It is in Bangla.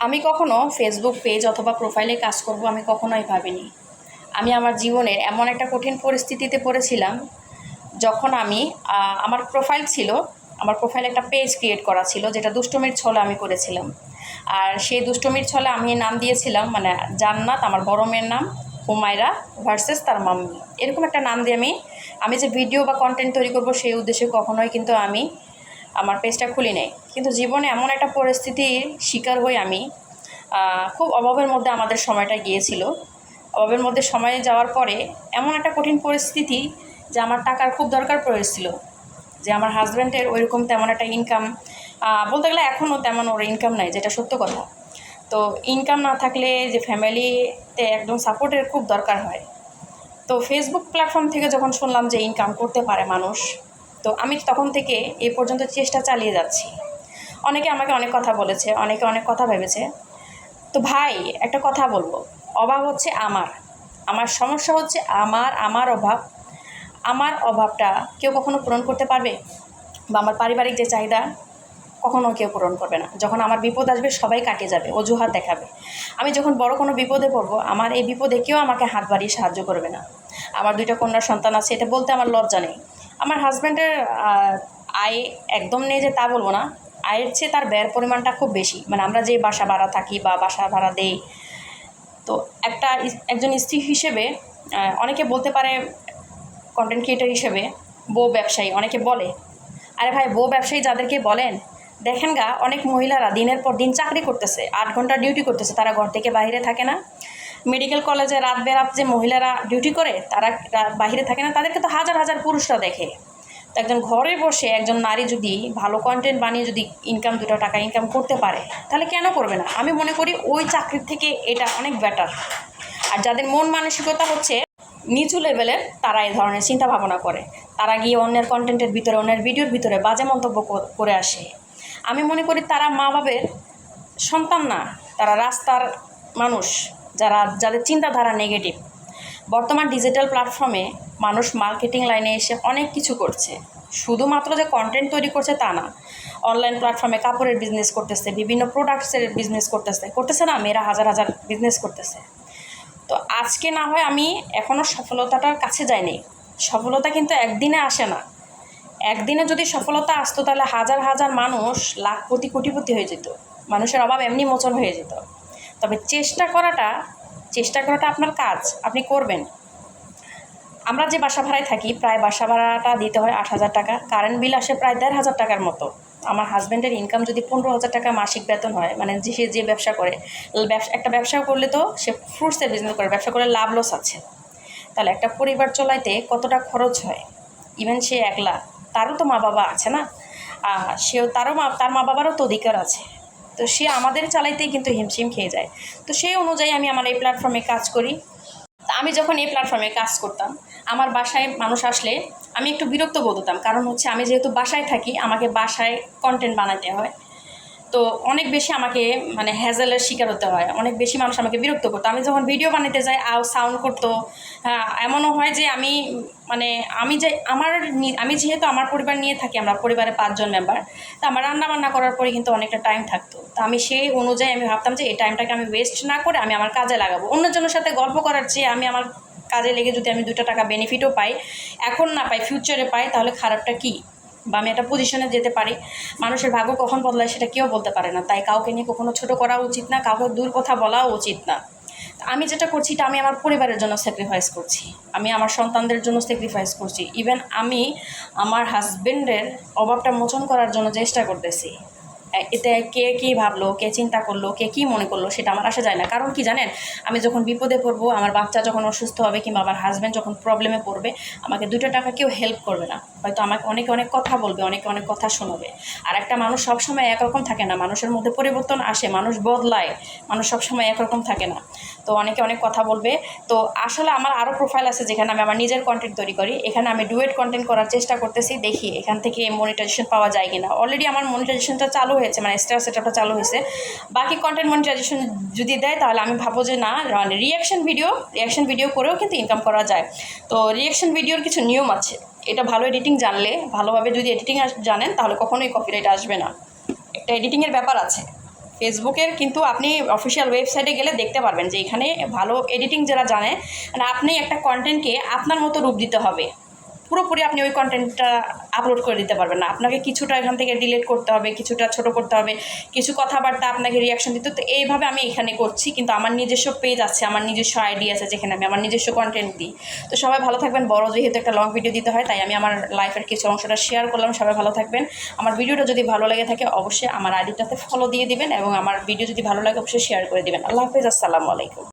আমি কখনো ফেসবুক পেজ অথবা প্রোফাইলে কাজ করব আমি কখনোই ভাবিনি। আমি আমার জীবনের এমন একটা কঠিন পরিস্থিতিতে পড়েছিলাম যখন আমি আমার প্রোফাইল ছিল, আমার প্রোফাইলে একটা পেজ ক্রিয়েট করা ছিল যেটা দুষ্টমির ছলে আমি করেছিলাম। আর সেই দুষ্টমির ছলে আমি নাম দিয়েছিলাম মানে জান্নাত, আমার বড় মেয়ের নাম, হুমায়রা ভার্সেস তার মাম্মি, এরকম একটা নাম দিয়ে আমি যে ভিডিও বা কন্টেন্ট তৈরি করব সেই উদ্দেশ্যে কখনোই কিন্তু আমি আমার পেজটা খুলি নাই। কিন্তু জীবনে এমন একটা পরিস্থিতির শিকার হই আমি, খুব অভাবের মধ্যে আমাদের সময়টা গিয়েছিল। অভাবের মধ্যে সময় যাওয়ার পরে এমন একটা কঠিন পরিস্থিতি যে আমার টাকার খুব দরকার পড়েছিল, যে আমার হাজব্যান্ডের ওইরকম তেমন একটা ইনকাম, বলতে গেলে এখনও তেমন ওর ইনকাম নাই, যেটা সত্য কথা। তো ইনকাম না থাকলে যে ফ্যামিলিতে একদম সাপোর্টের খুব দরকার হয়। তো ফেসবুক প্ল্যাটফর্ম থেকে যখন শুনলাম যে ইনকাম করতে পারে মানুষ, তো আমি তখন থেকে এই পর্যন্ত চেষ্টা চালিয়ে যাচ্ছি। অনেকে আমাকে অনেক কথা বলেছে, অনেকে অনেক কথা ভেবেছে। তো ভাই, একটা কথা বলবো, অভাব হচ্ছে আমার সমস্যা হচ্ছে আমার আমার অভাবটা কেউ কখনো পূরণ করতে পারবে? বা আমার পারিবারিক যে চাহিদা কখনো কেউ পূরণ করবে না। যখন আমার বিপদ আসবে সবাই কাটিয়ে যাবে, অজুহাত দেখাবে। আমি যখন বড় কোনো বিপদে পড়বো, আমার এই বিপদে কেউ আমাকে হাত বাড়িয়ে সাহায্য করবে না। আমার 2টা কন্যা সন্তান আছে, এটা বলতে আমার লজ্জা নেই। আমার হাজব্যান্ডের আয় একদম নেই যে তা বলবো না, আয়ের চেয়ে তার ব্যয়ের পরিমাণটা খুব বেশি। মানে আমরা যে বাসা ভাড়া থাকি বা বাসা ভাড়া দেই, তো একজন স্ত্রী হিসেবে অনেকে বলতে পারে, কন্টেন্ট ক্রিয়েটর হিসেবে বউ ব্যবসায়ী অনেকে বলে। আরে ভাই, বউ ব্যবসায়ী যাদেরকে বলেন, দেখেন গা, অনেক মহিলারা দিনের পর দিন চাকরি করতেছে, 8 ঘন্টা ডিউটি করতেছে, তারা ঘর থেকে বাইরে থাকে না। মেডিকেল কলেজে রাত বেরাত যে মহিলারা ডিউটি করে, তারা বাইরে থাকে না, তাদেরকে তো হাজার হাজার পুরুষরা দেখে। তো একজন ঘরে বসে একজন নারী যদি ভালো কন্টেন্ট বানিয়ে যদি 2 টাকা ইনকাম করতে পারে, তাহলে কেন করবে না? আমি মনে করি ওই চাকরির থেকে এটা অনেক বেটার। আর যাদের মন মানসিকতা হচ্ছে নিচু লেভেলের, তারা এই ধরনের চিন্তা ভাবনা করে, তারা গিয়ে অন্যের কন্টেন্টের ভিতরে, অন্যের ভিডিওর ভিতরে বাজে মন্তব্য করে আসে। আমি মনে করি তারা মা বাবের সন্তান না, তারা রাস্তার মানুষ, যাদের চিন্তাধারা নেগেটিভ। বর্তমান ডিজিটাল প্ল্যাটফর্মে মানুষ মার্কেটিং লাইনে এসে অনেক কিছু করছে, শুধুমাত্র যে কন্টেন্ট তৈরি করছে তা না। অনলাইন প্ল্যাটফর্মে কাপড়ের বিজনেস করতেছে, বিভিন্ন প্রোডাক্টসের বিজনেস করতেছে না, মেয়েরা হাজার হাজার বিজনেস করতেছে। তো আজকে না হয় আমি এখনও সফলতাটার কাছে যাইনি। সফলতা কিন্তু একদিনে আসে না। একদিনে যদি সফলতা আসতো তাহলে হাজার হাজার মানুষ লাখপতি কোটিপতি হয়ে যেত, মানুষের অভাব এমনি মোচন হয়ে যেত। তবে চেষ্টা করাটা আপনার কাজ, আপনি করবেন। আমরা যে বাসা ভাড়ায় থাকি, প্রায় বাসা ভাড়াটা দিতে হয় 8,000 টাকা, কারেন্ট বিল আসে প্রায় 1,500 টাকার মতো। আমার হাজব্যান্ডের ইনকাম যদি 15,000 টাকা মাসিক বেতন হয়, মানে সে যে ব্যবসা করে, একটা ব্যবসা করলে তো সে ফ্রুটসের বিজনেস করে, ব্যবসা করে লাভ লস আছে, তাহলে একটা পরিবার চলাইতে কতটা খরচ হয়। ইভেন সে একলা, তারও তো মা বাবা আছে না, তার মা বাবারও তো অধিকার আছে। তো সে আমাদের চালাইতেই কিন্তু হিমশিম খেয়ে যায়। তো সেই অনুযায়ী আমি আমার এই প্ল্যাটফর্মে কাজ করি। আমি যখন এই প্ল্যাটফর্মে কাজ করতাম, আমার বাসায় মানুষ আসলে আমি একটু বিরক্ত বোধ হতাম, কারণ হচ্ছে আমি যেহেতু বাসায় থাকি, আমাকে বাসায় কন্টেন্ট বানাতে হয়। তো অনেক বেশি আমাকে মানে হ্যাজেলের শিকার হতে হয়, অনেক বেশি মানুষ আমাকে বিরক্ত করতো। আমি যখন ভিডিও বানাতে যাই সাউন্ড করতো। এমনও হয় যে আমি যেহেতু আমার পরিবার নিয়ে থাকি, আমরা পরিবারে 5 জন মেম্বার, তো আমার রান্না বান্না করার পরে কিন্তু অনেকটা টাইম থাকতো। তো আমি সেই অনুযায়ী আমি ভাবতাম যে এই টাইমটাকে আমি ওয়েস্ট না করে আমি আমার কাজে লাগাবো। অন্যজনের সাথে গল্প করার চেয়ে আমি আমার কাজে লেগে যদি আমি 2টা টাকা বেনিফিটও পাই, এখন না পাই, ফিউচারে পাই, তাহলে খারাপটা কী? বা আমি একটা পজিশনে যেতে পারি। মানুষের ভাগ্য কখন বদলায় সেটা কেউ বলতে পারে না, তাই কাউকে নিয়ে কখনো ছোটো করা উচিত না, কাউকে দূর কথা বলাও উচিত না। আমি যেটা করছি এটা আমি আমার পরিবারের জন্য স্যাক্রিফাইস করছি, আমি আমার সন্তানদের জন্য স্যাক্রিফাইস করছি, ইভেন আমি আমার হাজব্যান্ডের অভাবটা মোচন করার জন্য চেষ্টা করতেছি। এতে কে কী ভাবলো, কে চিন্তা করলো, কে কী মনে করলো সেটা আমার আসা যায় না। কারণ কি জানেন, আমি যখন বিপদে পড়বো, আমার বাচ্চা যখন অসুস্থ হবে, কিংবা আমার হাজব্যান্ড যখন প্রবলেমে পড়বে, আমাকে 2টা টাকা কেউ হেল্প করবে না, হয়তো আমাকে অনেকে অনেক কথা বলবে, অনেকে অনেক কথা শোনাবে। আর একটা মানুষ সবসময় একরকম থাকে না, মানুষের মধ্যে পরিবর্তন আসে, মানুষ বদলায়, মানুষ সবসময় একরকম থাকে না। তো অনেকে অনেক কথা বলবে। তো আসলে আমার আরও প্রোফাইল আছে যেখানে আমি আমার নিজের কন্টেন্ট তৈরি করি, এখানে আমি ডুয়েট কন্টেন্ট করার চেষ্টা করতেছি, দেখি এখান থেকে মনিটাইজেশন পাওয়া যায় কিনা। অলরেডি আমার মনিটাইজেশনটা চালু হয়েছে, মানে স্টার সেটআপটা চালু হয়েছে। বাকি কন্টেন্ট মনিটাইজেশন যদি দেয় তাহলে আমি ভাববো যে না, রিয়াকশন ভিডিও করেও কিন্তু ইনকাম করা যায়। তো রিয়াকশন ভিডিওর কিছু নিয়ম আছে, এটা ভালো এডিটিং জানলে, ভালোভাবে যদি এডিটিং জানেন, তাহলে কখনোই কপিরাইট আসবে না। একটা এডিটিংয়ের ব্যাপার আছে। ফেসবুকের কিন্তু আপনি অফিসিয়াল ওয়েবসাইটে গেলে দেখতে পারবেন যে এখানে ভালো এডিটিং যারা জানে, মানে আপনি একটা কন্টেন্টকে আপনার মতো রূপ দিতে হবে, পুরোপুরি আপনি ওই কন্টেন্টটা আপলোড করে দিতে পারবেন না, আপনাকে কিছুটা এখান থেকে ডিলিট করতে হবে, কিছুটা ছোট করতে হবে, কিছু কথাবার্তা আপনাকে রিয়াকশন দিতে। তো এইভাবে আমি এখানে করছি, কিন্তু আমার নিজস্ব পেজ আছে, আমার নিজস্ব আইডি আছে যেখানে আমি আমার নিজস্ব কন্টেন্ট দিই। তো সবাই ভালো থাকবেন, বড় যেহেতু একটা লং ভিডিও দিতে হয় তাই আমি আমার লাইফের কিছু অংশটা শেয়ার করলাম। সবাই ভালো থাকবেন, আমার ভিডিওটা যদি ভালো লেগে থাকে অবশ্যই আমার আইডিটাতে ফলো দিয়ে দিবেন এবং আমার ভিডিও যদি ভালো লাগে অবশ্যই শেয়ার করে দিবেন। আল্লাহ হাফেজ, আসসালামু আলাইকুম।